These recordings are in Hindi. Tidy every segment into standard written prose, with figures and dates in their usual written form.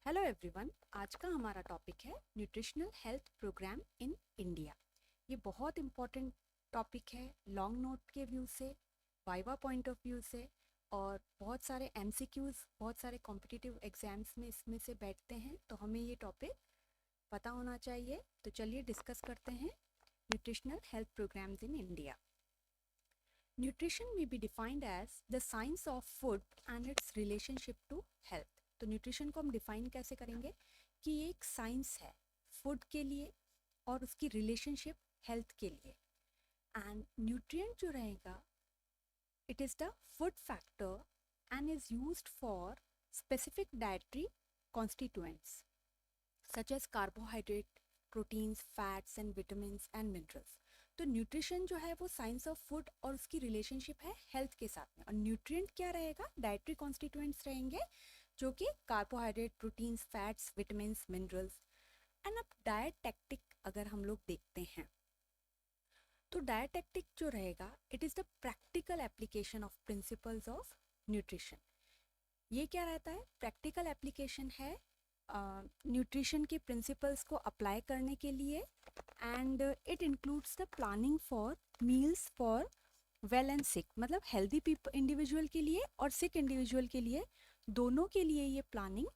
Hello everyone. आज का हमारा टॉपिक है nutritional health program in India. ये बहुत इम्पोर्टेंट टॉपिक है लॉन्ग नोट के व्यू से, वाइवा पॉइंट ऑफ व्यू से, और बहुत सारे एमसीक्यूज, बहुत सारे कॉम्पिटिटिव एग्जाम्स में इसमें से बैठते हैं, तो हमें ये टॉपिक पता होना चाहिए। तो चलिए डिस्कस करते हैं nutritional health programs in India. Nutrition में be defined as the science of food and its relationship to health. तो न्यूट्रिशन को हम डिफाइन कैसे करेंगे कि ये एक साइंस है फूड के लिए और उसकी रिलेशनशिप हेल्थ के लिए। एंड न्यूट्रिएंट जो रहेगा, it is the food factor and is used for specific dietary constituents such as carbohydrate, proteins, fats and vitamins and minerals. तो न्यूट्रिशन जो है वो साइंस ऑफ फूड और उसकी रिलेशनशिप है हेल्थ के साथ में। और न्यूट्रिएंट क्या रहेगा, डाइटरी कॉन्स्टिट्यूएंट्स रहेंगे जो कि carbohydrate, proteins, fats, vitamins, minerals. And अब डायटेक्टिक अगर हम लोग देखते हैं तो डायटेक्टिक जो रहेगा, it is the practical application of principles of nutrition. ये क्या रहता है, प्रैक्टिकल एप्लीकेशन है न्यूट्रिशन के प्रिंसिपल्स को अप्लाई करने के लिए। And it includes the planning for meals for well and sick, मतलब हेल्दी पीपल इंडिविजुअल के लिए और सिक इंडिविजुअल के लिए, दोनों के लिए ये प्लानिंग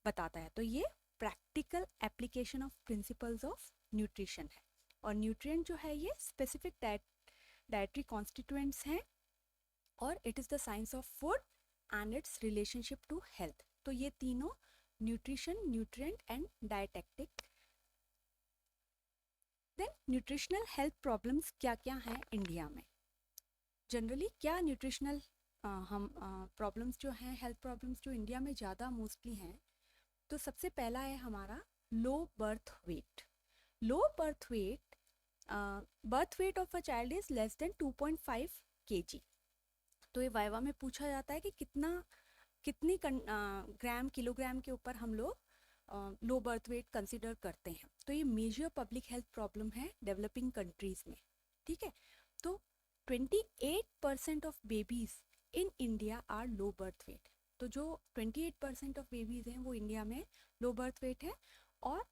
बताता है। तो ये practical application of principles of nutrition है। और न्यूट्रिएंट जो है ये स्पेसिफिक डाइटरी कॉन्स्टिट्यूएंट्स हैं और it is the science of food and its relationship to health. तो ये तीनों nutrition, nutrient and dietetic. Then nutritional health problems क्या क्या हैं इंडिया में। जनरली क्या न्यूट्रिशनल हम प्रॉब्लम्स जो हैं, हेल्थ प्रॉब्लम्स जो इंडिया में ज़्यादा मोस्टली हैं, तो सबसे पहला है हमारा लो birth wait. Low birth weight of a child is less than 2.5 kg। तो ये वाइवा में पूछा जाता है कि कितनी ग्राम किलोग्राम के ऊपर हम लोग लो बर्थ वेट कंसिडर करते हैं। तो ये मेजर पब्लिक हेल्थ प्रॉब्लम है डेवलपिंग कंट्रीज में। ठीक है, तो 28% of babies in India are low birth weight. तो जो 28% ऑफ बेबीज हैं वो इंडिया में लो बर्थ वेट है। और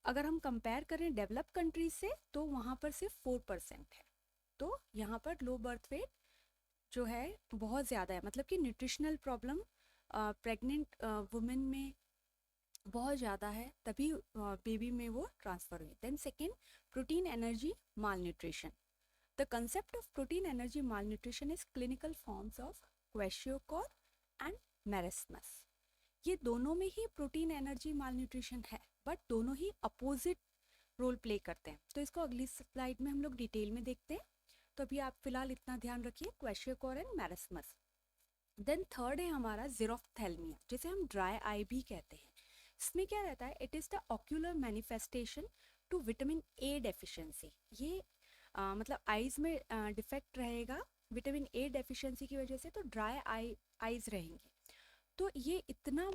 अगर हम कंपेयर करें डेवलप कंट्रीज से तो वहाँ पर सिर्फ 4% है। तो यहाँ पर लो बर्थ वेट जो है बहुत ज़्यादा है, मतलब कि न्यूट्रिशनल प्रॉब्लम प्रेग्नेंट वुमेन में बहुत ज़्यादा है, तभी बेबी में वो ट्रांसफ़र हुई। Then second, protein energy malnutrition. The concept of protein energy malnutrition is clinical forms of kwashiorkor and marasmus. ये दोनों में ही प्रोटीन एनर्जी माल न्यूट्रिशन है, बट दोनों ही अपोजिट रोल प्ले करते हैं। तो इसको अगली स्लाइड में हम लोग डिटेल में देखते हैं। तो अभी आप फिलहाल इतना ध्यान रखिए, क्वेश्योकॉर एंड मेरेस्मस। देन थर्ड है हमारा ज़ीरोफ्थैल्मिया, जिसे हम ड्राई आई भी कहते हैं। इसमें क्या रहता है, it is the ocular manifestation to vitamin A deficiency. ये मतलब आईज में डिफेक्ट रहेगा विटामिन ए डेफिशिएंसी की वजह से, तो ड्राई आईज रहेंगी। तो ये इतना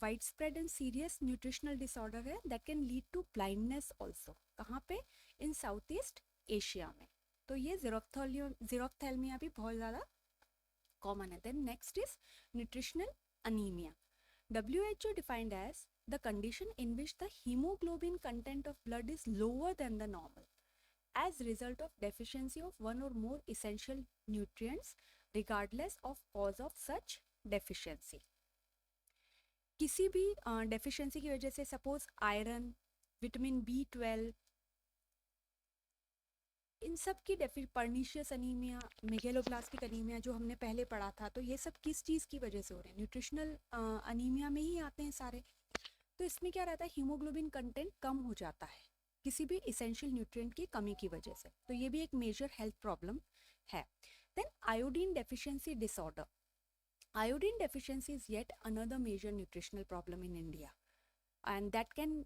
wide spread and serious nutritional disorder है that can lead to blindness also. कहाँ पे, इन साउथ ईस्ट एशिया में। तो ये ज़ीरोफ्थैल्मिया भी बहुत ज़्यादा कॉमन है। Then next is nutritional anemia. WHO defined as the condition in which the hemoglobin content of blood is lower than the normal as a result of deficiency of one or more essential nutrients regardless of cause of such deficiency। किसी भी डेफिशिएंसी की वजह से, सपोज आयरन, विटामिन B12, इन सब की पर्नीशियस अनीमिया, मेगेलोब्लास्टिक अनीमिया जो हमने पहले पढ़ा था, तो ये सब किस चीज़ की वजह से हो रहे हैं, न्यूट्रिशनल अनीमिया में ही आते हैं सारे। तो इसमें क्या रहता है, हीमोग्लोबिन कंटेंट कम हो जाता है किसी भी इसेंशियल न्यूट्रिएंट की कमी की वजह से। तो ये भी एक मेजर हेल्थ प्रॉब्लम है। Then iodine deficiency disorder. Iodine deficiency is yet another major nutritional problem in India and that can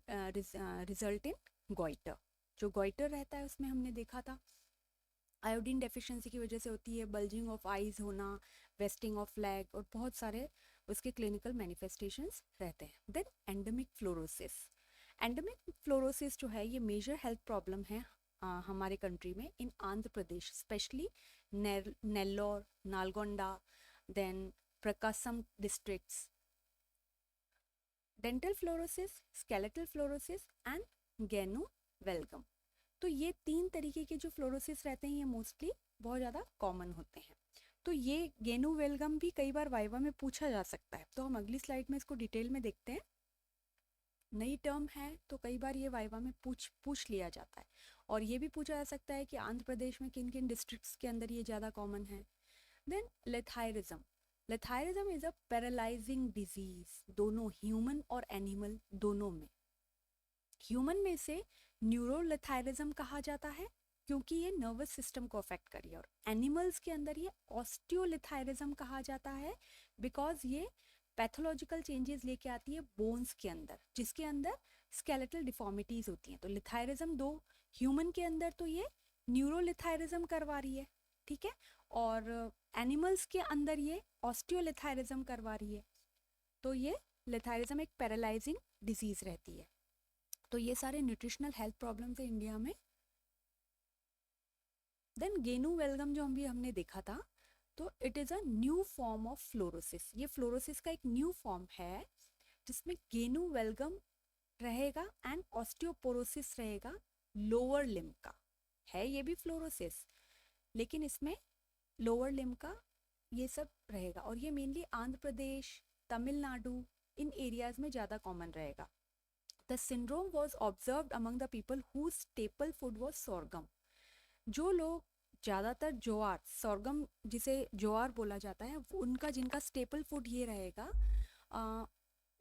result in goiter. जो गोइटर रहता है उसमें हमने देखा था आयोडीन डेफिशिएंसी की वजह से होती है बल्जिंग ऑफ आइज होना, वेस्टिंग ऑफ लेग, और बहुत सारे उसके क्लिनिकल मैनिफेस्टेशंस रहते हैं। Then endemic fluorosis. Endemic fluorosis जो है ये मेजर हेल्थ प्रॉब्लम है हमारे कंट्री में, in Andhra Pradesh especially Nellore, Nalgonda, then Prakasam districts. Dental fluorosis, skeletal fluorosis and genu valgum. तो ये 3 तरीके के जो फ्लोरोसिस रहते हैं ये मोस्टली बहुत ज़्यादा कॉमन होते हैं। तो ये गैनोवेल्गम भी कई बार वाइवा में पूछा जा सकता है, तो हम अगली स्लाइड में इसको डिटेल में देखते हैं। नई टर्म है तो कई बार ये वाइवा में पूछ लिया जाता है, और ये भी पूछा जा सकता है कि आंध्र प्रदेश में किन किन डिस्ट्रिक्ट्स के अंदर ये ज़्यादा कॉमन है। Then लेथायरिज्म। लेथायरिज्म is a paralysing disease, दोनों ह्यूमन और एनिमल दोनों में। ह्यूमन में से न्यूरोलेथायरिज्म कहा जाता है क्योंकि ये नर्वस सिस्टम को अफेक्ट करी है, और एनिमल्स के अंदर ये ऑस्टियोलिथायरिज्म कहा जाता है बिकॉज ये पैथोलॉजिकल चेंजेस लेके आती है बोन्स के अंदर, जिसके अंदर स्केलेटल डिफॉर्मिटीज होती हैं। तो लिथायरिज्म दो ह्यूमन के अंदर तो ये न्यूरोलिथायरिज्म करवा रही है, ठीक है, और एनिमल्स के अंदर ये ऑस्टियोलिथायरिज्म करवा रही है। तो ये लिथायरिज्म एक पैरालाइजिंग डिजीज रहती है। तो ये सारे न्यूट्रिशनल हेल्थ प्रॉब्लम्स है इंडिया में। देन गैनोवेल्गम जो हमने देखा था, तो it is a new form of fluorosis. ये फ्लोरोसिस का एक न्यू फॉर्म है जिसमें गैनोवेल्गम रहेगा एंड ऑस्टियोपोरोसिस रहेगा लोअर लिम्ब का। है ये भी फ्लोरोसिस, लेकिन इसमें लोअर लिम्ब का ये सब रहेगा, और ये मेनली आंध्र प्रदेश, तमिलनाडु, इन एरियाज में ज़्यादा कॉमन रहेगा। The syndrome was observed among the people whose staple food was sorghum. जो लोग ज़्यादातर ज्वार, sorghum जिसे ज्वार बोला जाता है, उनका जिनका स्टेपल फूड ये रहेगा,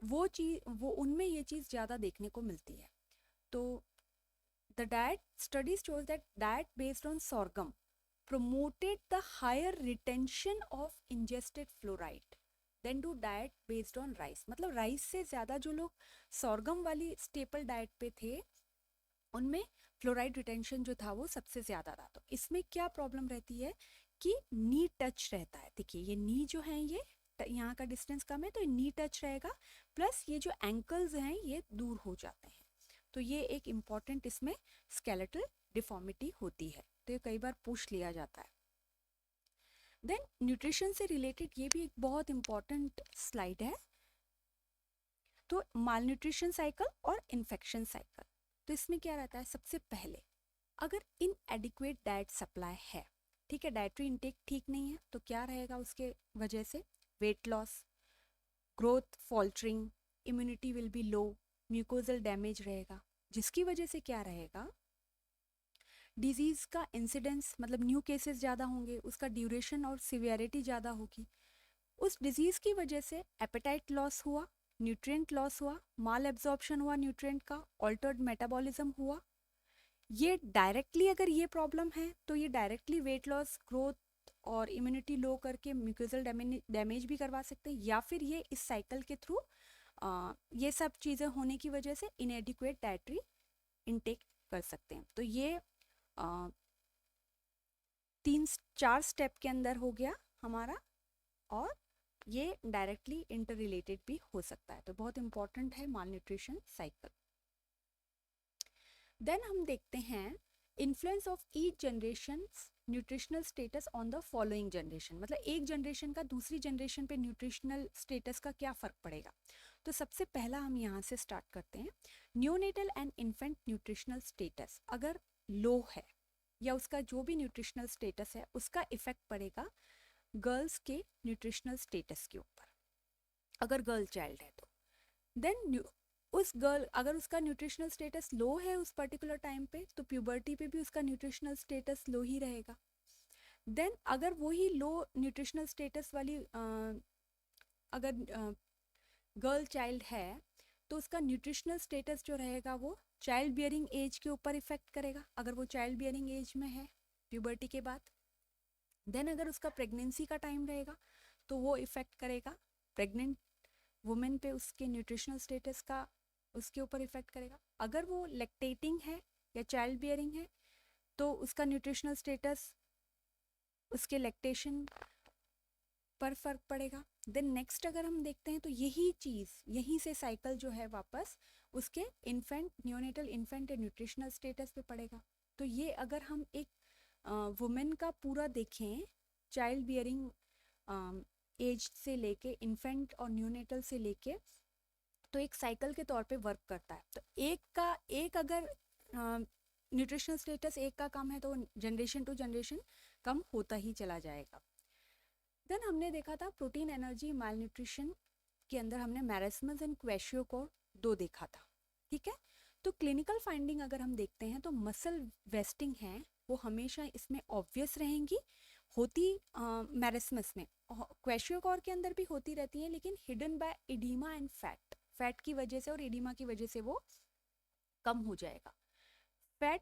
वो उनमें ये चीज़ ज़्यादा देखने को मिलती है। तो the diet studies shows that diet based on sorghum promoted the higher retention of ingested fluoride then do diet based on rice. मतलब राइस से ज़्यादा जो लोग सॉर्गम वाली स्टेपल डाइट पे थे उनमें फ्लोराइड रिटेंशन जो था वो सबसे ज़्यादा था। तो इसमें क्या प्रॉब्लम रहती है कि नी टच रहता है। देखिए ये नी जो है ये यहाँ का डिस्टेंस कम है तो ये नी टच रहेगा, प्लस ये जो एंकल्स हैं ये दूर हो जाते हैं। तो ये एक इम्पॉर्टेंट इसमें स्केलेटल डिफॉर्मिटी होती है, तो ये कई बार पूछ लिया जाता है। देन न्यूट्रिशन से रिलेटेड ये भी एक बहुत इंपॉर्टेंट स्लाइड है, तो माल न्यूट्रिशन साइकिल और इन्फेक्शन साइकिल। तो इसमें क्या रहता है, सबसे पहले अगर इनएडिक्वेट डाइट सप्लाई है, ठीक है, डाइटरी इनटेक ठीक नहीं है, तो क्या रहेगा उसके वजह से weight loss, growth faltering, immunity will be low, mucosal damage रहेगा, जिसकी वजह से क्या रहेगा, डिजीज़ का इंसिडेंस मतलब न्यू केसेस ज़्यादा होंगे, उसका ड्यूरेशन और सिवियरिटी ज़्यादा होगी। उस डिजीज़ की वजह से एपेटाइट लॉस हुआ, न्यूट्रिएंट लॉस हुआ, माल एब्जॉर्प्शन हुआ न्यूट्रिएंट का, ऑल्टर्ड मेटाबॉलिज्म हुआ। ये डायरेक्टली अगर ये प्रॉब्लम है तो ये डायरेक्टली वेट लॉस, ग्रोथ और इम्यूनिटी लो करके म्यूकोजल डैमेज भी करवा सकते हैं, या फिर ये इस साइकिल के थ्रू ये सब चीज़ें होने की वजह से इनएडिक्वेट डाइटरी इनटेक कर सकते हैं। तो ये 3-4 स्टेप के अंदर हो गया हमारा, और ये डायरेक्टली इंटर रिलेटेड भी हो सकता है। तो बहुत इंपॉर्टेंट है माल न्यूट्रिशन साइकिल। देन हम देखते हैं influence of each generation nutritional status on the following generation. मतलब एक जनरेशन का दूसरी जनरेशन पे न्यूट्रिशनल स्टेटस का क्या फ़र्क पड़ेगा। तो सबसे पहला हम यहाँ से स्टार्ट करते हैं। Neonatal and infant nutritional status अगर लो है, या उसका जो भी न्यूट्रिशनल स्टेटस है उसका इफेक्ट पड़ेगा गर्ल्स के न्यूट्रिशनल स्टेटस के ऊपर, अगर गर्ल चाइल्ड है तो। देन उस गर्ल अगर उसका न्यूट्रिशनल स्टेटस लो है उस पर्टिकुलर टाइम पे, तो प्यूबर्टी पे भी उसका न्यूट्रिशनल स्टेटस लो ही रहेगा। देन अगर वही लो न्यूट्रिशनल स्टेटस वाली अगर गर्ल चाइल्ड है तो उसका न्यूट्रिशनल स्टेटस जो रहेगा वो चाइल्ड बियरिंग एज के ऊपर इफेक्ट करेगा, अगर वो चाइल्ड बियरिंग एज में है प्यूबर्टी के बाद। देन अगर उसका प्रेगनेंसी का टाइम रहेगा तो वो इफ़ेक्ट करेगा प्रेग्नेंट वुमेन पे, उसके न्यूट्रिशनल स्टेटस का उसके ऊपर इफ़ेक्ट करेगा। अगर वो लैक्टेटिंग है या चाइल्ड बियरिंग है तो उसका न्यूट्रिशनल स्टेटस उसके लैक्टेशन पर फर्क पड़ेगा। देन नेक्स्ट अगर हम देखते हैं तो यही चीज़ यहीं से साइकिल जो है वापस उसके इन्फेंट न्यूनेटल इन्फेंट या न्यूट्रिशनल स्टेटस पे पड़ेगा। तो ये अगर हम एक वुमेन का पूरा देखें, चाइल्ड बियरिंग एज से लेके इन्फेंट और न्यूनेटल से लेके, तो एक साइकिल के तौर पे वर्क करता है। तो एक अगर न्यूट्रिशनल स्टेटस एक का कम है तो जनरेशन टू जनरेशन कम होता ही चला जाएगा। देन हमने देखा था प्रोटीन एनर्जी माल न्यूट्रिशन के अंदर हमने मैरास्मस एंड क्वेशियोकोर 2 देखा था, ठीक है। तो क्लिनिकल फाइंडिंग अगर हम देखते हैं तो मसल वेस्टिंग है वो हमेशा इसमें ऑब्वियस रहेंगी, होती मैरास्मस में, क्वेशियोकोर के अंदर भी होती रहती हैं, लेकिन hidden bye oedema and fat की वजह से और एडिमा की वजह से वो कम हो जाएगा। फैट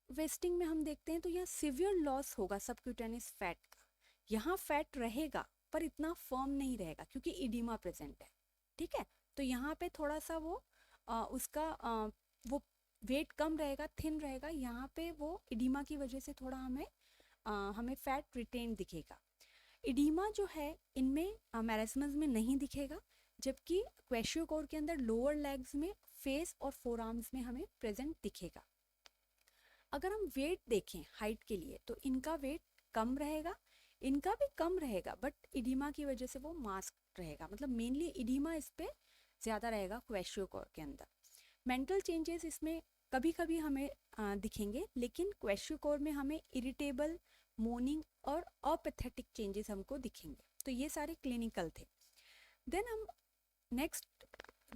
वेस्टिंग में हम देखते हैं तो यहाँ सिवियर लॉस होगा सबक्यूटेनियस फैट का, यहाँ फैट रहेगा पर इतना फर्म नहीं रहेगा क्योंकि इडीमा प्रेजेंट है, ठीक है। तो यहाँ पे थोड़ा सा वो वो वेट कम रहेगा, थिन रहेगा, यहाँ पे वो इडीमा की वजह से थोड़ा हमें फैट रिटेन दिखेगा। इडीमा जो है इनमें मैरास्मस में नहीं दिखेगा, जबकि क्वेशियोकोर के अंदर लोअर लेग्स में, फेस और फोर आर्म्स में हमें प्रेजेंट दिखेगा। अगर हम वेट देखें हाइट के लिए तो इनका वेट कम रहेगा, इनका भी कम रहेगा, बट इडीमा की वजह से वो मास्क रहेगा, मतलब मेनली इडीमा इस पे ज़्यादा रहेगा क्वेशियोकोर के अंदर। मेंटल चेंजेस इसमें कभी कभी हमें दिखेंगे, लेकिन क्वेशियोकोर में हमें इरिटेबल, मोर्निंग और अपैथेटिक चेंजेस हमको दिखेंगे। तो ये सारे क्लिनिकल थे। देन हम नेक्स्ट,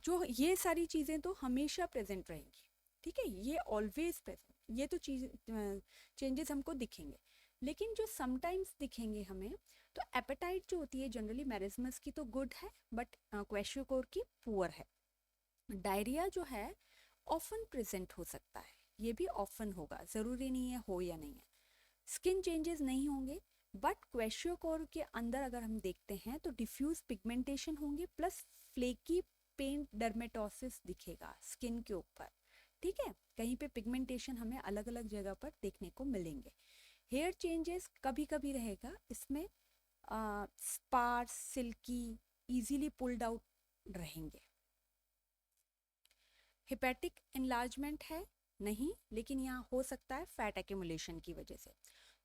जो ये सारी चीज़ें तो हमेशा प्रेजेंट रहेंगी, ठीक है, ये ऑलवेज प्रेजेंट, ये तो चेंजेस हमको दिखेंगे। लेकिन जो समटाइम्स दिखेंगे हमें, तो एपेटाइट जो होती है जनरली मैरास्मस की तो गुड है, बट क्वेशियोकोर की पुअर है। डायरिया जो है ऑफन प्रेजेंट हो सकता है, ये भी ऑफन होगा, ज़रूरी नहीं है हो या नहीं है। स्किन चेंजेस नहीं होंगे, बट क्वेशियोकोर के अंदर अगर हम देखते हैं तो डिफ्यूज पिगमेंटेशन होंगे, प्लस फ्लेकी पेंट डर्मेटोसिस दिखेगा स्किन के ऊपर, ठीक है। कहीं पे पिगमेंटेशन हमें अलग अलग जगह पर देखने को मिलेंगे। हेयर चेंजेस कभी कभी रहेगा इसमें, sparse, silky, easily pulled out रहेंगे। हेपेटिक एनलार्जमेंट है नहीं, लेकिन यहाँ हो सकता है फैट एक्यूमुलेशन की वजह से।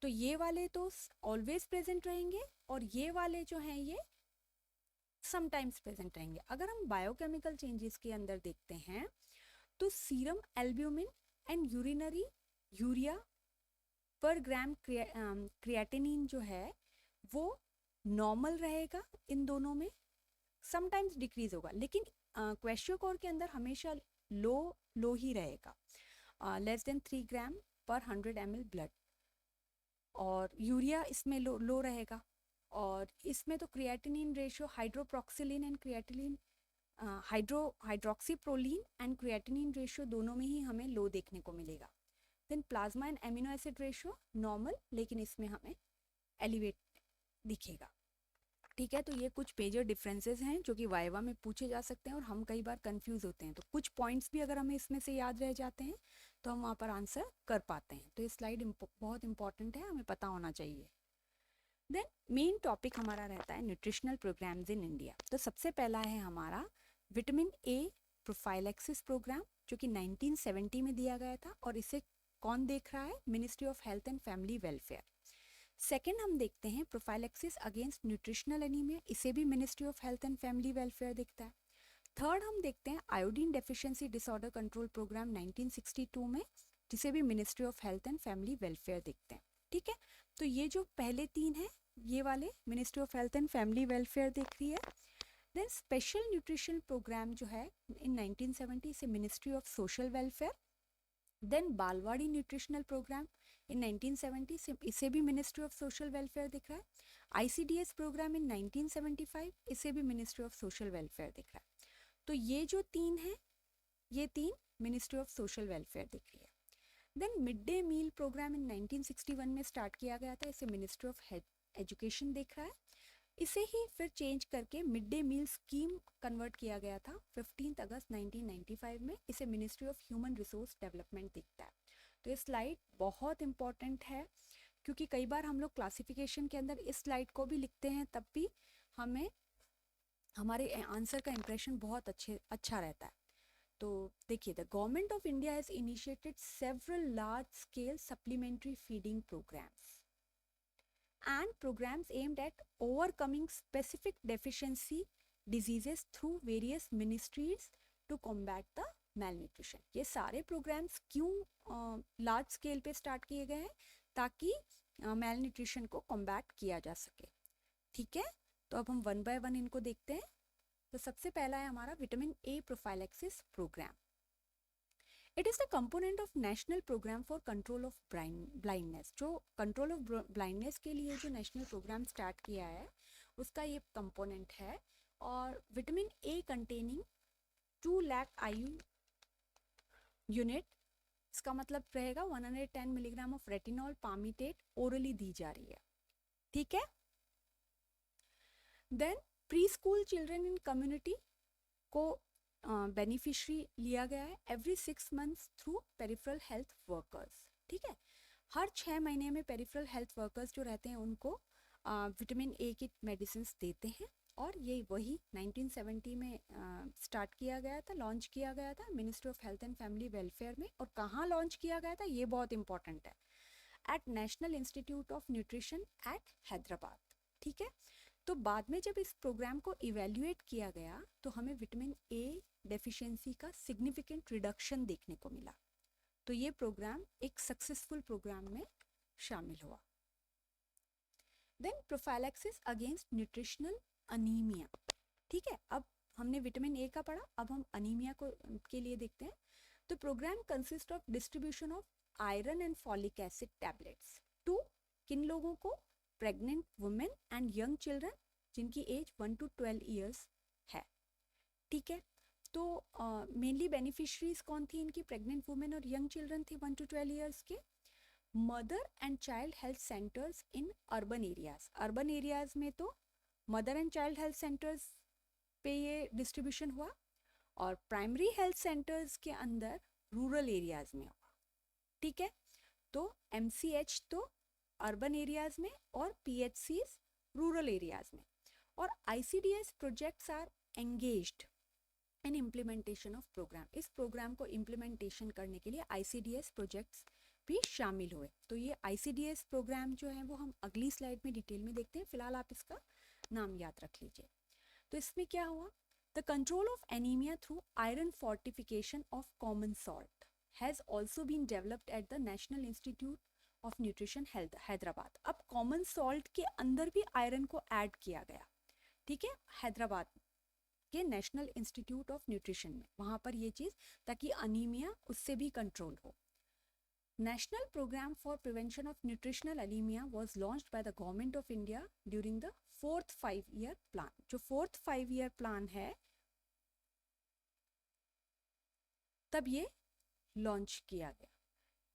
तो ये वाले तो ऑलवेज प्रेजेंट रहेंगे, और ये वाले जो हैं ये समटाइम्स प्रेजेंट रहेंगे। अगर हम बायोकेमिकल चेंजेस के अंदर देखते हैं तो serum albumin and urinary urea पर ग्राम क्रिएटिनिन जो है वो नॉर्मल रहेगा इन दोनों में, समटाइम्स डिक्रीज होगा, लेकिन क्वेशियोकोर के अंदर हमेशा लो ही रहेगा, लेस देन 3 ग्राम पर 100 ml ब्लड। और यूरिया इसमें लो रहेगा, और इसमें तो creatinine ratio hydroxyproline and creatinine hydroxyproline and creatinine ratio दोनों में ही हमें लो देखने को मिलेगा। Then plasma and amino acid ratio normal, लेकिन इसमें हमें एलिवेट दिखेगा, ठीक है। तो ये कुछ मेजर डिफरेंसेस हैं जो कि वाइवा में पूछे जा सकते हैं, और हम कई बार कंफ्यूज होते हैं, तो कुछ पॉइंट्स भी अगर हमें इसमें से याद रह जाते हैं तो हम वहाँ पर आंसर कर पाते हैं। तो ये स्लाइड बहुत इंपॉर्टेंट है, हमें पता होना चाहिए। देन मेन टॉपिक हमारा रहता है न्यूट्रिशनल प्रोग्राम्स इन इंडिया। तो सबसे पहला है हमारा विटामिन ए प्रोफाइलेक्सिस प्रोग्राम, जो कि 1970 में दिया गया था, और इसे कौन देख रहा है? Ministry of health and family welfare. Second हम देखते हैं प्रोफाइलेक्सिस अगेंस्ट न्यूट्रिशनल एनीमिया, इसे भी ministry of health and family welfare देखता है। थर्ड हम देखते हैं iodine deficiency disorder control program 1962 में, जिसे भी ministry of health and family welfare देखते हैं, ठीक है। तो ये जो पहले तीन हैं ये वाले ministry of health and family welfare देख रही है। देन स्पेशल न्यूट्रिशन प्रोग्राम जो है इन 1970 से ministry of social welfare. Then Balwadi nutritional program in 1970 से, इसे भी मिनिस्ट्री ऑफ सोशल वेलफेयर दिख रहा है। आईसीडीएस प्रोग्राम इन 1975, इसे भी मिनिस्ट्री ऑफ सोशल वेलफेयर दिख रहा है। तो ये जो तीन है ये तीन मिनिस्ट्री ऑफ सोशल वेलफेयर दिख रही है। Then mid day meal program in 1961 में स्टार्ट किया गया था, इसे मिनिस्ट्री ऑफ एजुकेशन देख रहा है। इसे ही फिर चेंज करके mid day meal scheme convert किया गया था 15 अगस्त 1995 में, इसे ministry of human resource development दिखता है। तो ये स्लाइड बहुत इंपॉर्टेंट है, क्योंकि कई बार हम लोग क्लासिफिकेशन के अंदर इस स्लाइड को भी लिखते हैं, तब भी हमें हमारे आंसर का इंप्रेशन बहुत अच्छा रहता है। तो देखिए, the government of India has initiated several large scale supplementary feeding programs and programs aimed at overcoming specific deficiency diseases through various ministries to combat the malnutrition. ये सारे प्रोग्राम्स क्यों लार्ज स्केल पे स्टार्ट किए गए हैं, ताकि मेल न्यूट्रिशन को कॉम्बैट किया जा सके। ठीक है, तो अब हम वन बाय वन इनको देखते हैं। तो सबसे पहला है हमारा vitamin A prophylaxis program. It is the component of national program for control of blindness. जो कंट्रोल ऑफ ब्लाइंडनेस के लिए जो नेशनल प्रोग्राम स्टार्ट किया है उसका ये कंपोनेंट है। और vitamin A containing 2 lakh IU unit, इसका मतलब रहेगा 110 milligram of retinol palmitate orally दी जा रही है। ठीक है, then pre school children in community को बेनिफिशरी लिया गया है every 6 months through peripheral health workers. ठीक है, हर 6 महीने में पेरिफेरल हेल्थ वर्कर्स जो रहते हैं उनको विटामिन ए की मेडिसिन देते हैं। और ये वही 1970 में स्टार्ट किया गया था, लॉन्च किया गया था ministry of health and family welfare में। और कहाँ लॉन्च किया गया था ये बहुत इंपॉर्टेंट है, at national institute of nutrition at Hyderabad. ठीक है, तो बाद में जब इस प्रोग्राम को इवेल्युएट किया गया तो हमें विटामिन ए डेफिशिएंसी का सिग्निफिकेंट रिडक्शन देखने को मिला। तो ये प्रोग्राम एक सक्सेसफुल प्रोग्राम में शामिल हुआ। Then prophylaxis against nutritional anaemia. ठीक है, अब हमने विटामिन ए का पढ़ा, अब हम अनीमिया को के लिए देखते हैं। तो program consist of distribution of iron and folic acid tablets to किन लोगों को, pregnant women and young children जिनकी एज 1 to 12 ईयर्स है। ठीक है, तो मेनली बेनिफिशरीज कौन थी इनकी, प्रेग्नेंट वुमेन और यंग चिल्ड्रन थे 1 to 12 ईयर्स के। Mother and child health centres in urban areas, urban areas में तो mother and child health centres पे ये डिस्ट्रीब्यूशन हुआ, और प्राइमरी हेल्थ सेंटर्स के अंदर रूरल एरियाज में हुआ। ठीक है, तो MCH तो अर्बन एरियाज में और PHCs रूरल एरियाज में। और ICDS projects are engaged in implementation of program. इस प्रोग्राम को इम्प्लीमेंटेशन करने के लिए ICDS प्रोजेक्ट्स भी शामिल हुए। तो ये ICDS प्रोग्राम जो है वो हम अगली स्लाइड में डिटेल में देखते हैं, फिलहाल आप इसका नाम याद रख लीजिए। तो इसमें क्या हुआ, the control of anaemia through iron fortification of common salt has also been developed at the national institute of nutrition health Hyderabad. अब कॉमन सॉल्ट के अंदर भी आयरन को ऐड किया गया। ठीक है, हैदराबाद के नेशनल इंस्टीट्यूट ऑफ न्यूट्रिशन में, वहाँ पर ये चीज़, ताकि अनीमिया उससे भी कंट्रोल हो। National program for prevention of nutritional anaemia was launched by the government of India during the 4th 5-year plan. जो 4th 5-year प्लान है तब ये लॉन्च किया गया।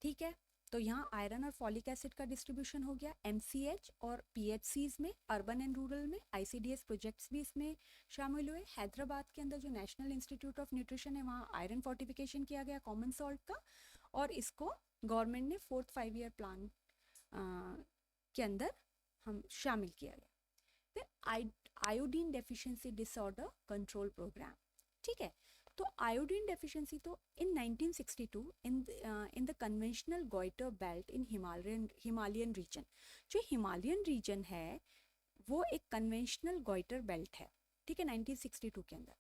ठीक है, तो यहाँ आयरन और फॉलिक एसिड का डिस्ट्रीब्यूशन हो गया MCH और PHCs में, अर्बन एंड रूरल में। ICDS प्रोजेक्ट्स भी इसमें शामिल हुए। हैदराबाद के अंदर जो नेशनल इंस्टीट्यूट ऑफ न्यूट्रिशन है वहाँ आयरन फोर्टिफिकेशन किया गया कॉमन सॉल्ट का, और इसको गवर्नमेंट ने 4th 5-year प्लान के अंदर हम शामिल किया गया। फिर iodine deficiency disorder control program. ठीक है, तो आयोडीन डेफिशिएंसी तो in 1962 in the conventional goitre belt in Himalayan region. जो हिमालयन रीजन है वो एक कन्वेंशनल गोइटर बेल्ट है। ठीक है, 1962 के अंदर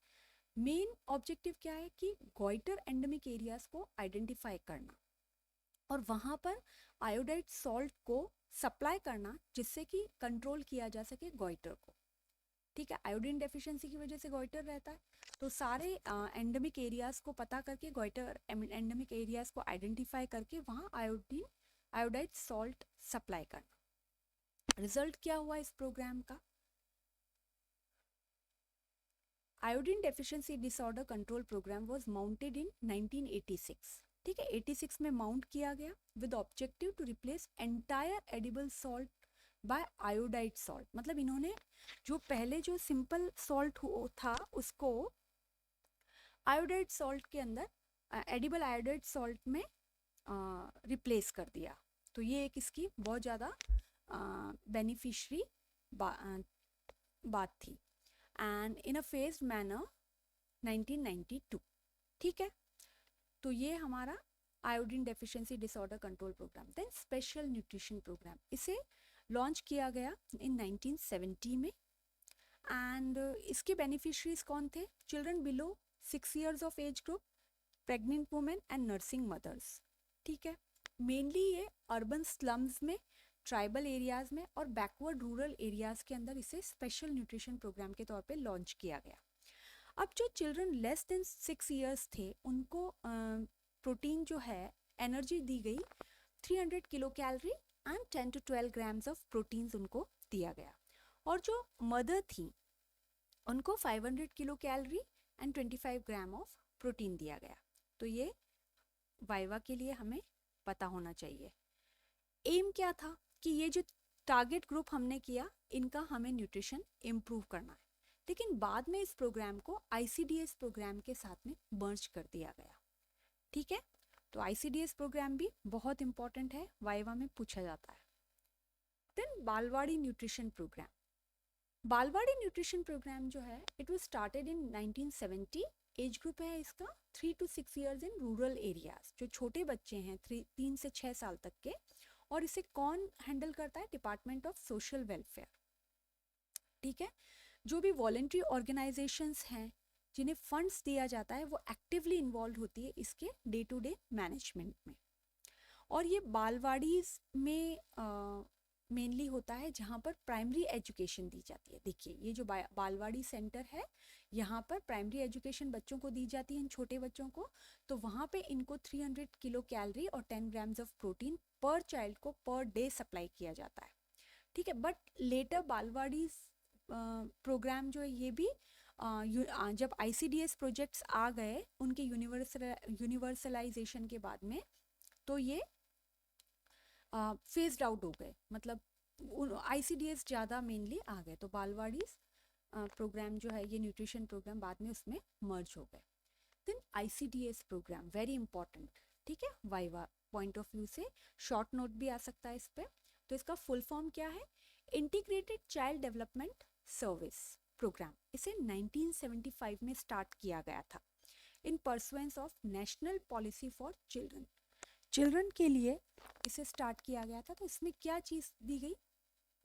मेन ऑब्जेक्टिव क्या है कि गोइटर एंडेमिक एरियाज को आइडेंटिफाई करना और वहाँ पर आयोडाइड सॉल्ट को सप्लाई करना, जिससे कि कंट्रोल किया जा सके गोइटर को। ठीक है, आयोडीन डेफिशिएंसी की वजह से गोइटर रहता है, तो सारे एंडेमिक एरियाज को पता करके, गोइटर एंडेमिक एरियाज को आइडेंटिफाई करके वहाँ आयोडाइड सॉल्ट सप्लाई करना। रिजल्ट क्या हुआ इस प्रोग्राम का, iodine deficiency disorder control program was mounted in 1986। ठीक है, 86 में माउंट किया गया with objective to replace entire edible salt by iodide salt. मतलब इन्होंने जो पहले जो सिंपल सॉल्ट था उसको आयोडाइड सॉल्ट के अंदर एडिबल आयोडाइड सॉल्ट में रिप्लेस कर दिया। तो ये एक इसकी बहुत ज़्यादा बेनिफिशरी बात थी। And in a phased manner 1992। ठीक है, तो ये हमारा iodine deficiency disorder control program. Then special nutrition program, इसे लॉन्च किया गया इन 1970 में। एंड इसके बेनिफिशरीज कौन थे, children below 6 years of age group, pregnant women and nursing mothers. ठीक है, मेनली ये अर्बन स्लम्स में, ट्राइबल एरियाज़ में और बैकवर्ड रूरल एरियाज़ के अंदर इसे स्पेशल न्यूट्रिशन प्रोग्राम के तौर पे लॉन्च किया गया। अब जो चिल्ड्रन लेस देन 6 ईयर्स थे उनको प्रोटीन जो है एनर्जी दी गई 300 kilo calorie and 10 to 12 grams of proteins उनको दिया गया। और जो मदर थी उनको 500 kilo calorie and 25 gram of protein दिया गया। तो ये वाइवा के लिए हमें पता होना चाहिए। एम क्या था कि ये जो टारगेट ग्रुप हमने किया इनका हमें न्यूट्रिशन इम्प्रूव करना है, लेकिन बाद में इस प्रोग्राम को ICDS प्रोग्राम के साथ में मर्ज कर दिया गया। ठीक है, तो ICDS प्रोग्राम भी बहुत इंपॉर्टेंट है, वाइवा में पूछा जाता है। Then Balwadi nutrition program. Balwadi nutrition program जो है it was started in 1970। Age group है इसका 3 to 6 years in rural areas, जो छोटे बच्चे हैं 3 से 6 साल तक के। और इसे कौन हैंडल करता है? Department of social welfare. ठीक है, जो भी वॉलेंट्री ऑर्गेनाइजेशंस हैं जिन्हें फंड्स दिया जाता है वो एक्टिवली इन्वॉल्व होती है इसके डे टू डे मैनेजमेंट में। और ये बालवाड़ीज में मेनली होता है जहाँ पर प्राइमरी एजुकेशन दी जाती है। देखिए ये जो बालवाड़ी सेंटर है यहाँ पर प्राइमरी एजुकेशन बच्चों को दी जाती है, इन छोटे बच्चों को। तो वहाँ पे इनको 300 किलो कैलोरी और 10 ग्राम्स ऑफ प्रोटीन पर चाइल्ड को पर डे सप्लाई किया जाता है। ठीक है, बट लेटर बालवाड़ी प्रोग्राम जो है ये भी जब ICDS प्रोजेक्ट्स आ गए उनके यूनिवर्सलाइजेशन के बाद में, तो ये फेस्ड आउट हो गए, मतलब ICDS ज़्यादा मेनली आ गए। तो बालवाड़ी प्रोग्राम जो है ये न्यूट्रिशन प्रोग्राम बाद में उसमें मर्ज हो गए। Then ICDS program very important. ठीक है, वाइवा पॉइंट ऑफ व्यू से शॉर्ट नोट भी आ सकता है इस पर। तो इसका फुल फॉर्म क्या है? Integrated child development service program. इसे 1975 में स्टार्ट किया गया था in pursuance of national policy for children. Children के लिए इसे स्टार्ट किया गया था। तो इसमें क्या चीज़ दी गई?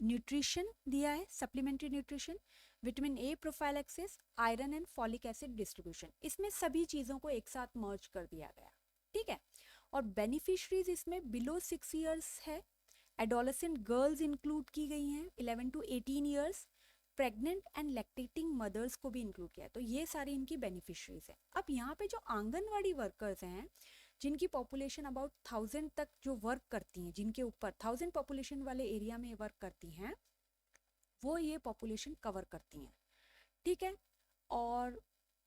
न्यूट्रिशन दिया है, supplementary nutrition, vitamin A prophylaxis, iron and folic acid distribution. इसमें सभी चीज़ों को एक साथ मर्ज कर दिया गया। ठीक है, और बेनिफिशरीज इसमें बिलो 6 ईयर्स है, एडोलेसेंट गर्ल्स इंक्लूड की गई हैं 11 to 18 years, pregnant and lactating mothers को भी इंक्लूड किया है। तो ये सारी इनकी बेनिफिशरीज है। अब यहाँ पे जो आंगनवाड़ी वर्कर्स हैं जिनकी पॉपुलेशन अबाउट 1000 तक जो वर्क करती हैं, जिनके ऊपर 1000 पॉपुलेशन वाले एरिया में वर्क करती हैं, वो ये पॉपुलेशन कवर करती हैं। ठीक है, और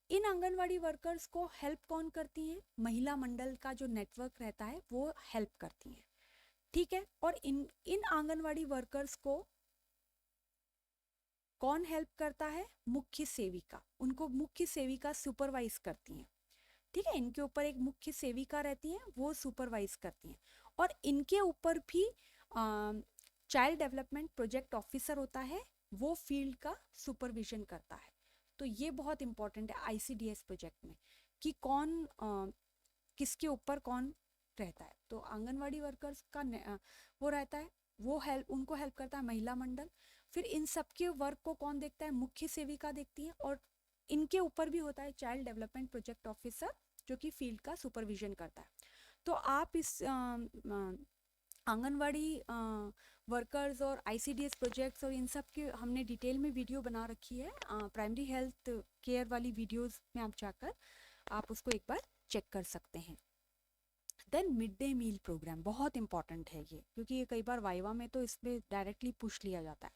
इन आंगनवाड़ी वर्कर्स को हेल्प कौन करती हैं? महिला मंडल का जो नेटवर्क रहता है वो हेल्प करती हैं। ठीक है, और इन आंगनवाड़ी वर्कर्स को कौन हेल्प करता है? मुख्य सेविका। उनको मुख्य सेविका सुपरवाइज करती हैं। ठीक है, इनके ऊपर एक मुख्य सेविका रहती हैं, वो सुपरवाइज करती हैं। और इनके ऊपर भी चाइल्ड डेवलपमेंट प्रोजेक्ट ऑफिसर होता है, वो फील्ड का सुपरविजन करता है। तो ये बहुत इंपॉर्टेंट है ICDS प्रोजेक्ट में कि कौन किसके ऊपर कौन रहता है। तो आंगनवाड़ी वर्कर्स का वो रहता है, वो उनको हेल्प करता है महिला मंडल। फिर इन सबके वर्क को कौन देखता है? मुख्य सेविका देखती है। और इनके ऊपर भी होता है चाइल्ड डेवलपमेंट प्रोजेक्ट ऑफिसर जो कि फील्ड का सुपरविजन करता है। तो आप इस आंगनवाड़ी वर्कर्स और ICDS प्रोजेक्ट्स और इन सब के हमने डिटेल में वीडियो बना रखी है प्राइमरी हेल्थ केयर वाली वीडियोस में। आप जाकर आप उसको एक बार चेक कर सकते हैं। Then mid day meal program बहुत इंपॉर्टेंट है ये, क्योंकि ये कई बार वाइवा में तो इसमें डायरेक्टली पुश लिया जाता है।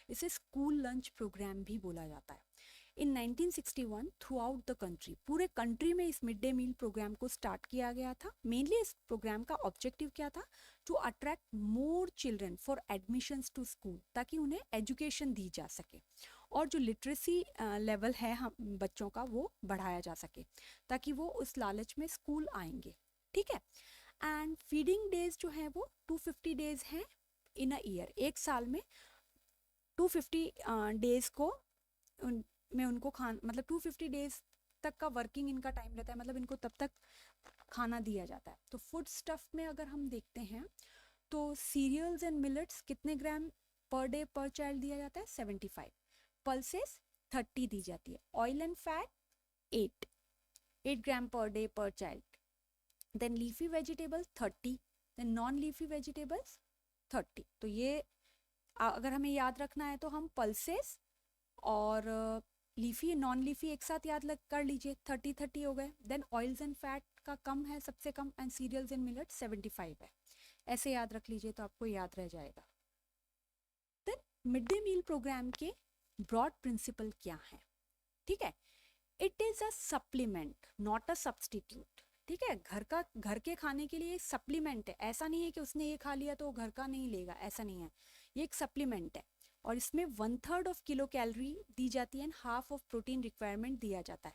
इसे स्कूल लंच प्रोग्राम भी बोला जाता है। इन 1961 थ्रू आउट द कंट्री, पूरे कंट्री में इस मिड डे मील प्रोग्राम को स्टार्ट किया गया था। मेनली इस प्रोग्राम का ऑब्जेक्टिव क्या था? To attract more children for admissions to school, ताकि उन्हें एजुकेशन दी जा सके और जो लिटरेसी लेवल है हम बच्चों का वो बढ़ाया जा सके, ताकि वो उस लालच में स्कूल आएंगे। ठीक है, एंड फीडिंग डेज जो है वो 250 डेज हैं इन अ ईयर। एक साल में 250 डेज को में उनको मतलब 250 डेज तक का वर्किंग इनका टाइम रहता है, मतलब इनको तब तक खाना दिया जाता है। तो फूड स्टफ में अगर हम देखते हैं तो सीरियल्स एंड मिलेट्स कितने ग्राम पर डे पर चाइल्ड दिया जाता है? 75। पल्सेस 30 दी जाती है। Oil and fat 8। 8 gram per day per child. Then leafy vegetables 30, then non leafy vegetables 30। तो ये अगर हमें याद रखना है तो हम पल्सेस और लीफी नॉन लीफी एक साथ याद कर लीजिए, 30 हो गए। देन ऑयल्स एंड फैट का कम है सबसे कम, एंड सीरियल्स एंड मिलेट 75 है। ऐसे याद रख लीजिए तो आपको याद रह जाएगा। Then mid day meal program के ब्रॉड प्रिंसिपल क्या है? ठीक है, it is a supplement not a substitute. ठीक है, घर के खाने के लिए एक सप्लीमेंट है, ऐसा नहीं है कि उसने ये खा लिया तो वो घर का नहीं लेगा, ऐसा नहीं है। ये एक सप्लीमेंट है और इसमें 1/3 ऑफ किलो कैलोरी दी जाती है and half of protein requirement दिया जाता है।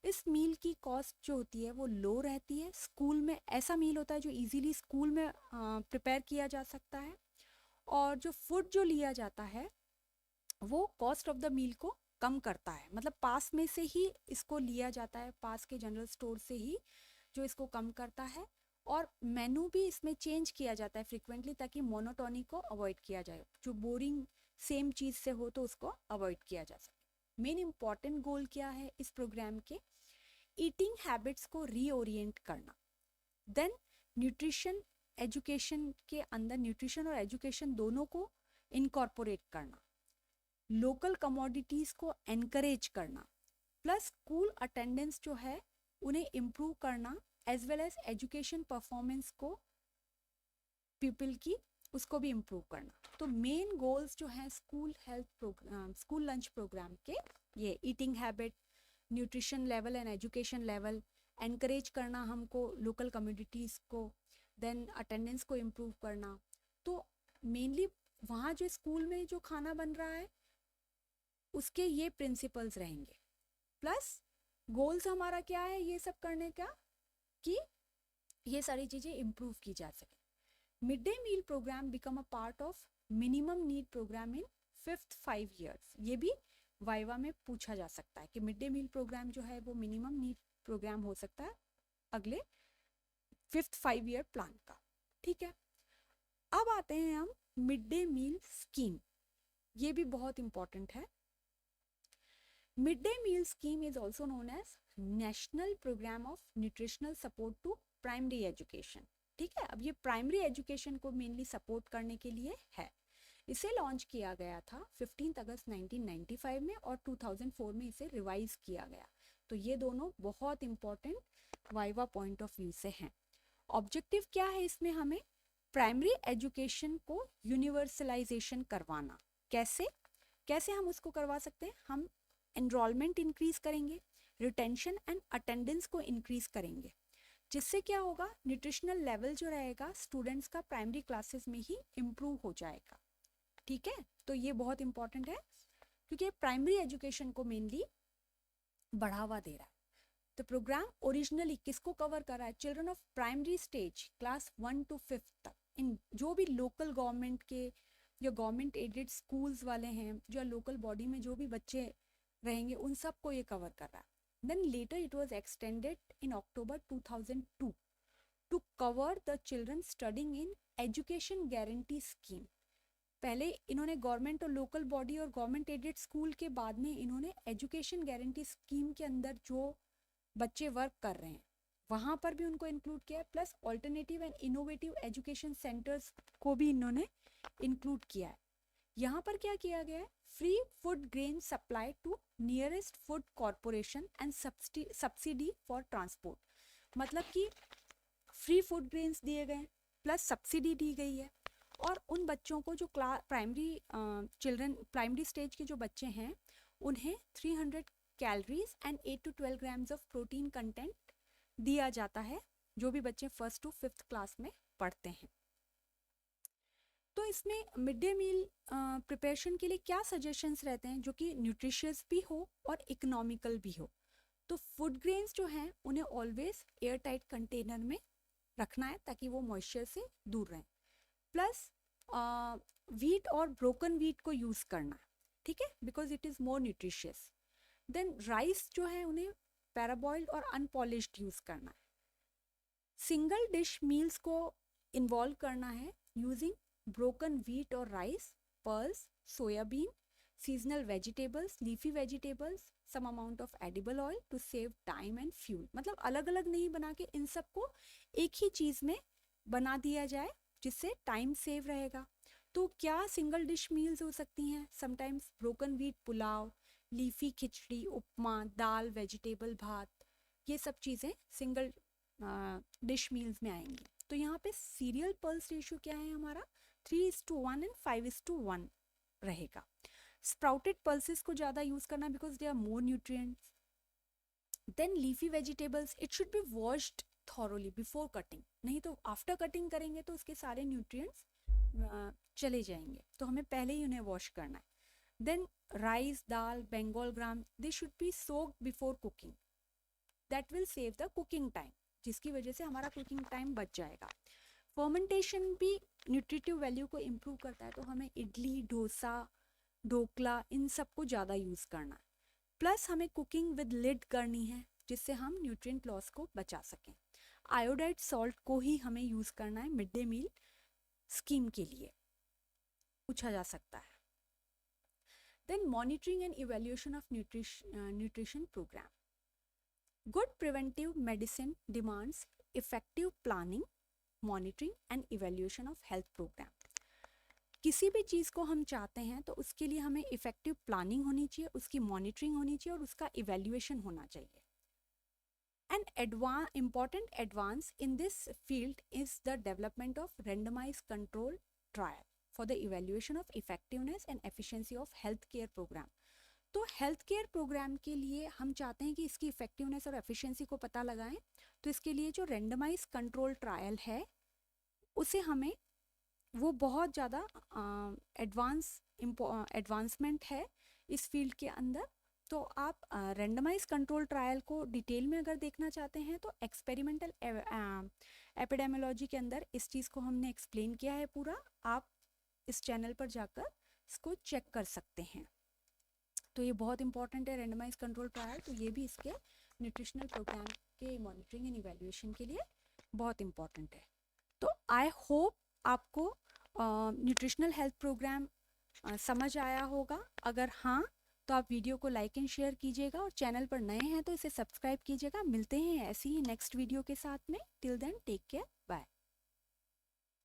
इस मील की कॉस्ट जो होती है वो लो रहती है। स्कूल में ऐसा मील होता है जो इजीली स्कूल में प्रिपेयर किया जा सकता है, और जो फूड जो लिया जाता है वो कॉस्ट ऑफ द मील को कम करता है। मतलब पास में से ही इसको लिया जाता है, पास के जनरल स्टोर से ही, जो इसको कम करता है। और मेनू भी इसमें चेंज किया जाता है फ्रिक्वेंटली, ताकि मोनोटोनी को अवॉइड किया जाए, जो बोरिंग सेम चीज़ से हो तो उसको अवॉइड किया जा सके। मेन इम्पॉर्टेंट गोल क्या है इस प्रोग्राम के? ईटिंग हैबिट्स को रीओरिएंट करना। देन न्यूट्रिशन एजुकेशन के अंदर न्यूट्रिशन और एजुकेशन दोनों को इनकॉर्पोरेट करना, लोकल कमोडिटीज़ को एनकरेज करना, प्लस स्कूल अटेंडेंस जो है उन्हें इम्प्रूव करना, as well as education performance को पीपल की उसको भी इम्प्रूव करना। तो मेन गोल्स जो हैं school health program, school lunch program के, ये eating habit, nutrition level and education level, encourage करना हमको लोकल कम्युनिटीज़ को, देन अटेंडेंस को इम्प्रूव करना। तो मेनली वहाँ जो स्कूल में जो खाना बन रहा है उसके ये प्रिंसिपल्स रहेंगे। प्लस गोल्स हमारा क्या है ये सब करने का, कि ये सारी चीज़ें इम्प्रूव की जा सके। Mid day meal program become a part of minimum need program in 5th 5 years। ये भी वाइवा में पूछा जा सकता है कि मिड डे मील प्रोग्राम जो है वो मिनिमम नीड प्रोग्राम हो सकता है अगले 5th 5 year प्लान का। ठीक है, अब आते हैं हम मिड डे मील स्कीम। ये भी बहुत इंपॉर्टेंट है। Mid day meal scheme is also known as national program of nutritional support to primary education. ठीक है, अब ये प्राइमरी एजुकेशन को मेनली सपोर्ट करने के लिए है। इसे लॉन्च किया गया था 15 अगस्त 1995 में, और 2004 में इसे रिवाइज किया गया। तो ये दोनों बहुत important viva point of view से हैं। ऑब्जेक्टिव क्या है इसमें? हमें प्राइमरी एजुकेशन को यूनिवर्सलाइजेशन करवाना। कैसे कैसे हम उसको करवा सकते हैं? हम एनरोलमेंट इंक्रीज करेंगे, रिटेंशन एंड अटेंडेंस को इंक्रीज करेंगे, जिससे क्या होगा, न्यूट्रिशनल लेवल जो रहेगा स्टूडेंट्स का प्राइमरी क्लासेस में ही इम्प्रूव हो जाएगा। ठीक है, तो ये बहुत इंपॉर्टेंट है क्योंकि प्राइमरी एजुकेशन को मेनली बढ़ावा दे रहा है। तो प्रोग्राम ओरिजिनली किसको कवर कर रहा है? Children of primary stage class 1 to 5 तक, इन जो भी लोकल गवर्नमेंट के या गवर्नमेंट एडेड स्कूल्स वाले हैं, जो लोकल बॉडी में जो भी बच्चे रहेंगे उन सब को ये कवर कर रहा है। Then later it was extended in October 2002 to cover the children studying in education guarantee scheme. पहले इन्होंने गवर्नमेंट और लोकल बॉडी और गवर्नमेंट एडेड स्कूल के बाद में इन्होंने एजुकेशन गारंटी स्कीम के अंदर जो बच्चे वर्क कर रहे हैं वहाँ पर भी उनको इंक्लूड किया है, plus alternative and innovative education centres को भी इन्होंने इंक्लूड किया है। यहाँ पर क्या किया गया है? Free food grain supply to nearest food corporation and subsidy for transport. मतलब कि फ्री फूड ग्रेन्स दिए गए प्लस सब्सिडी दी गई है, और उन बच्चों को जो प्राइमरी स्टेज के जो बच्चे हैं उन्हें 300 calories and 8 to 12 grams of protein content दिया जाता है, जो भी बच्चे 1st to 5th क्लास में पढ़ते हैं। तो इसमें मिड डे मील प्रिपरेशन के लिए क्या सजेशंस रहते हैं जो कि न्यूट्रिशियस भी हो और इकोनॉमिकल भी हो? तो फूड ग्रेन्स जो हैं उन्हें ऑलवेज एयर टाइट कंटेनर में रखना है ताकि वो मॉइस्चर से दूर रहें। प्लस वीट और ब्रोकन वीट को यूज़ करना है, ठीक है, because it is more nutritious. Then rice जो है उन्हें पैराबॉइल्ड और अनपॉलिश्ड यूज़ करना है। सिंगल डिश मील्स को इन्वॉल्व करना है यूजिंग ब्रोकन वीट और rice, pulses, soybean, seasonal vegetables, leafy vegetables, some amount of edible oil to save time and fuel. मतलब अलग अलग नहीं बना के इन सबको एक ही चीज़ में बना दिया जाए जिससे टाइम सेव रहेगा। तो क्या सिंगल डिश मील्स हो सकती हैं, sometimes broken wheat pulao, leafy khichdi, upma, दाल, वेजिटेबल भात, ये सब चीज़ें सिंगल डिश मील्स में आएंगी। तो यहाँ पे सीरियल पल्स रेशियो क्या है हमारा, 3:1 एंड 5:1 रहेगा। स्प्राउटेड पल्सेस को ज़्यादा यूज़ करना because they are more nutrients. Then leafy vegetables, it should be washed thoroughly before cutting, नहीं तो आफ्टर कटिंग करेंगे तो उसके सारे न्यूट्रिएंट्स चले जाएंगे, तो हमें पहले ही उन्हें वॉश करना है। Then rice, dal, Bengal gram, they should be soaked before cooking, that will save the cooking time, जिसकी वजह से हमारा कुकिंग टाइम बच जाएगा। फर्मेंटेशन भी न्यूट्रिटिव वैल्यू को इम्प्रूव करता है, तो हमें इडली, डोसा, ढोकला, इन सब को ज़्यादा यूज़ करना है। प्लस हमें कुकिंग विद लिड करनी है जिससे हम न्यूट्रिएंट लॉस को बचा सकें। आयोडाइड सॉल्ट को ही हमें यूज़ करना है मिड डे मील स्कीम के लिए, पूछा जा सकता है। देन monitoring and evaluation of nutrition program. Good preventive medicine demands effective planning, monitoring and evaluation of health program. किसी भी चीज़ को हम चाहते हैं तो उसके लिए हमें इफेक्टिव प्लानिंग होनी चाहिए, उसकी मॉनिटरिंग होनी चाहिए और उसका इवैल्यूएशन होना चाहिए। An important advance in this field is the development of randomized control trial for the evaluation of effectiveness and efficiency of healthcare program. तो हेल्थ केयर प्रोग्राम के लिए हम चाहते हैं कि इसकी इफेक्टिवनेस और एफिशिएंसी को पता लगाएं, तो इसके लिए जो रेंडमाइज कंट्रोल ट्रायल है उसे हमें, वो बहुत ज़्यादा एडवांसमेंट है इस फील्ड के अंदर। तो आप रेंडमाइज कंट्रोल ट्रायल को डिटेल में अगर देखना चाहते हैं तो एक्सपेरिमेंटल एपिडेमियोलॉजी के अंदर इस चीज़ को हमने एक्सप्लेन किया है पूरा, आप इस चैनल पर जाकर इसको चेक कर सकते हैं। तो ये बहुत इंपॉर्टेंट है रेंडमाइज कंट्रोल ट्रायल, तो ये भी इसके न्यूट्रिशनल प्रोग्राम के मॉनिटरिंग एंड इवैल्यूएशन के लिए बहुत इंपॉर्टेंट है। तो आई होप आपको न्यूट्रिशनल हेल्थ प्रोग्राम समझ आया होगा। अगर हाँ तो आप वीडियो को लाइक एंड शेयर कीजिएगा और चैनल पर नए हैं तो इसे सब्सक्राइब कीजिएगा। मिलते हैं ऐसी ही नेक्स्ट वीडियो के साथ में। Till then take care, bye.